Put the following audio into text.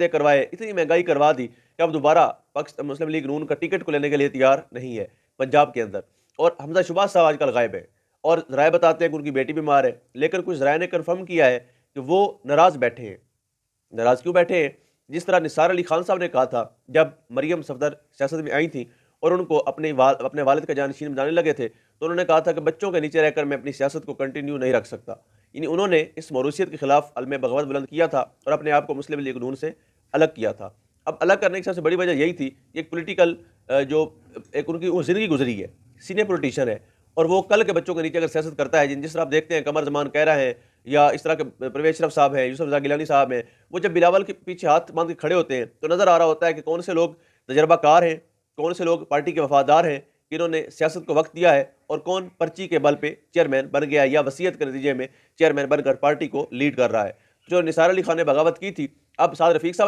करवाए, इतनी महंगाई करवा दी कि अब दोबारा मुस्लिम लीग नून का टिकट को लेने के लिए तैयार नहीं है पंजाब के अंदर। और हमजा शहबाज साहब आजकल गायब है और ज़राए बताते हैं कि उनकी बेटी बीमार है, लेकिन कुछ ज़राए ने कन्फर्म किया है कि वो नाराज़ बैठे हैं। नाराज़ क्यों बैठे हैं? जिस तरह निसार अली खान साहब ने कहा था, जब मरियम सफदर सियासत में आई थी और उनको अपने वालिद का जानशीन बनाने लगे थे, तो उन्होंने कहा था कि बच्चों के नीचे रहकर मैं अपनी सियासत को कंटिन्यू नहीं रख सकता। यानी उन्होंने इस मौरूसियत के खिलाफ अलम बगावत बुलंद किया था और अपने आप को मुस्लिम लीग नून से अलग किया था। अब अलग करने की सबसे बड़ी वजह यही थी कि एक पॉलिटिकल जो एक उनकी वो ज़िंदगी गुजरी है, सीनियर पॉलिटिशियन है और वो कल के बच्चों के नीचे अगर सियासत करता है, जिस तरह आप देखते हैं कमर जमान कह रहे हैं या इस तरह के परवेज अशरफ साहब हैं, यूसुफ रज़ा गिलानी साहब हैं, वो जब बिलावल के पीछे हाथ बांध के खड़े होते हैं तो नज़र आ रहा होता है कि कौन से लोग तजर्बाकार हैं, कौन से लोग पार्टी के वफादार हैं, इन्होंने सियासत को वक्त दिया है और कौन पर्ची के बल पे चेयरमैन बन गया है या वसीयत के नतीजे में चेयरमैन बनकर पार्टी को लीड कर रहा है। जो निसार अली खान ने बगावत की थी, अब साद रफीक साहब